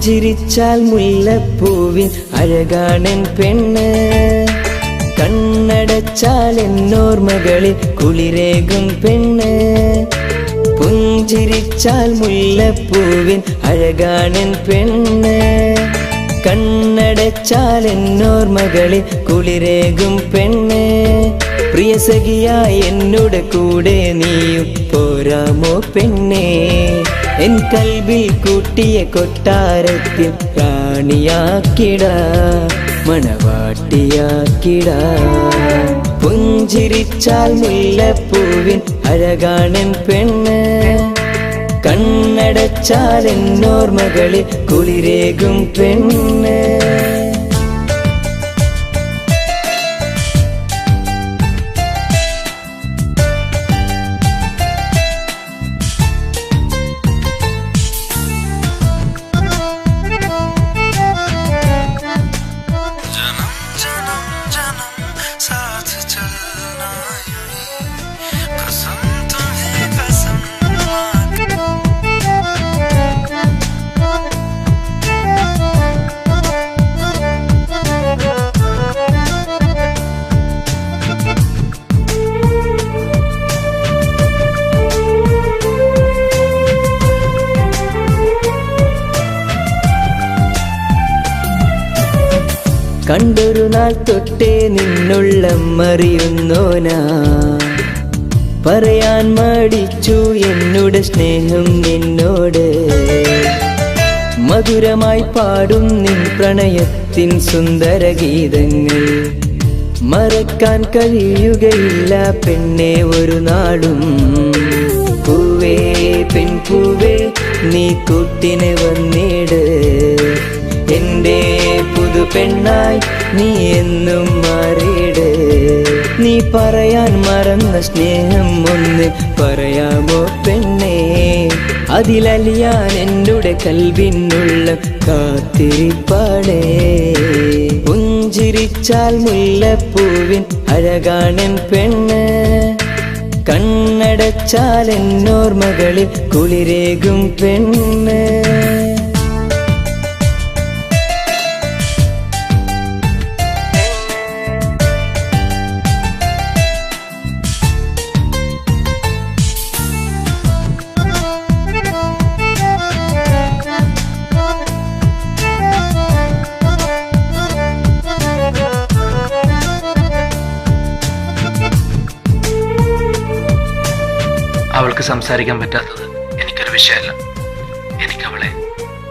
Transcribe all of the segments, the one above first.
പുഞ്ചിരിച്ചാൽ മുല്ലപ്പൂവിൻ അഴകാണൻ പെണ്ണ്, കണ്ണടച്ചാൽ എന്നോർമകളിൽ കുളിരേകും പെണ്ണ്. പുഞ്ചിരിച്ചാൽ മുല്ലപ്പൂവിൻ അഴകാണൻ പെണ്ണ്, കണ്ണടച്ചാൽ എന്നോർമകളിൽ കുളിരേകും പെണ്ണ്. പ്രിയ സഖിയായി എന്നോട് കൂടെ നീയും പോരാമോ പെണ്ണേ? എൻ കൽബിൽ കൂട്ടിയ കൊട്ടാരത്തിൽ റാണിയാക്കിട, മണവാട്ടിയാക്കിട. പുഞ്ചിരിച്ചാൽ മുല്ലപ്പൂവിൻ അഴകാണൻ പെണ്ണ്, കണ്ണടച്ചാൽ എന്നോർമകളിൽ കുളിരേകും പെണ്ണ്. കണ്ടൊരു നാൾ തൊട്ടേ നിന്നുള്ളം അറിയുന്നോനാ, പറയാൻ മടിച്ചു എന്നോട് സ്നേഹം നിന്നോട്. മധുരമായി പാടും നിൻ പ്രണയത്തിൻ സുന്ദര ഗീതങ്ങൾ മറക്കാൻ കഴിയുകയില്ല പെണ്ണെ ഒരു നാളും. പൂവേ പെൺപൂവേ നീ കൂട്ടിന് വന്നിട്, എന്റെ പുതു പെണ്ണായി നീ എന്നും മാറിയിട്. നീ പറയാൻ മറന്ന സ്നേഹം ഒന്ന് പറയാമോ പെണ്ണേ? അതിലലിയാൻ എന്നോട് കൽവിനുള്ള കാത്തിരിപ്പാടേ. പുഞ്ചിരിച്ചാൽ മുല്ലപ്പൂവിൻ അഴകാണൻ പെണ്ണ്, കണ്ണടച്ചാൽ എന്നോർമകളിൽ കുളിരേകും പെണ്ണ്. അവൾക്ക് സംസാരിക്കാൻ പറ്റാത്തത് എനിക്കൊരു വിഷയമല്ല. എനിക്ക് അവളെ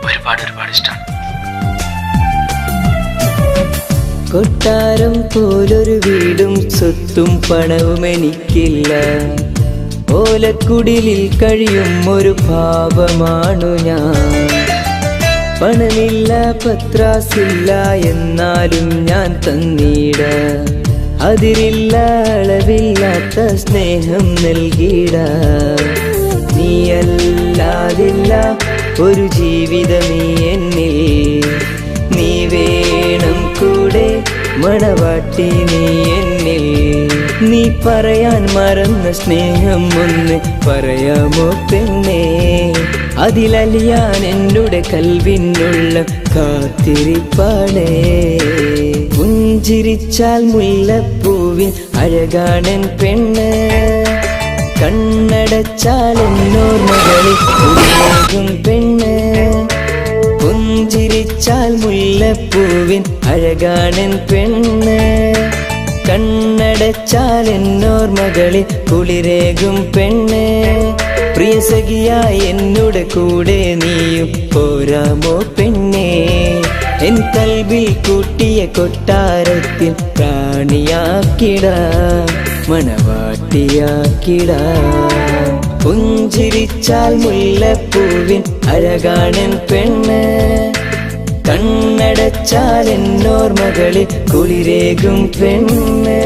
ഒരുപാട് ഇഷ്ടമാണ്. കൊട്ടാരം പോലൊരു വീടും സ്വത്തും പണവും എനിക്കില്ല, ഓലക്കുടിലിൽ കഴിയും ഒരു പാവമാണു ഞാൻ. പണമില്ല പത്രാസില്ല എന്നാലും ഞാൻ തന്നീട, അതിരില്ല അളവില്ലാത്ത സ്നേഹം നൽകിട. നീയല്ലാതില്ല ഒരു ജീവിതം നീ എന്നിൽ, നീ വേണം കൂടെ മണവാട്ടി നീ എന്നിൽ. നീ പറയാൻ മറന്ന സ്നേഹം ഒന്ന് പറയാമോ പെണ്ണേ? അതിലലിയാൻ എന്നോട് കൽവിനുള്ള കാത്തിരിപ്പാടേ. പുഞ്ചിരിച്ചാൽ മുല്ലപ്പൂവിൻ അഴകാണൻ പെണ്ണ്, കണ്ണടച്ചാൽ എന്നോർമകളിൽ കുളിരേകും പെണ്ണ്. പുഞ്ചിരിച്ചാൽ മുല്ലപ്പൂവിൻ അഴകാണൻ പെണ്ണ്, കണ്ണടച്ചാൽ എന്നോർമകളിൽ കുളിരേകും പെണ്ണ്. പ്രിയ സഖിയായി എന്നോട് കൂടെ നീയും പോരാമോ പെണ്ണേ? എൻ കൽബിൽ കൂട്ടിയ കൊട്ടാരത്തിൽ റാണിയാക്കിട, മണവാട്ടിയാക്കിട. പുഞ്ചിരിച്ചാൽ മുല്ലപ്പൂവിൻ അഴകാണൻ പെണ്ണ്, കണ്ണടച്ചാൽ എന്നോർമകളിൽ കുളിരേകും പെണ്ണ്.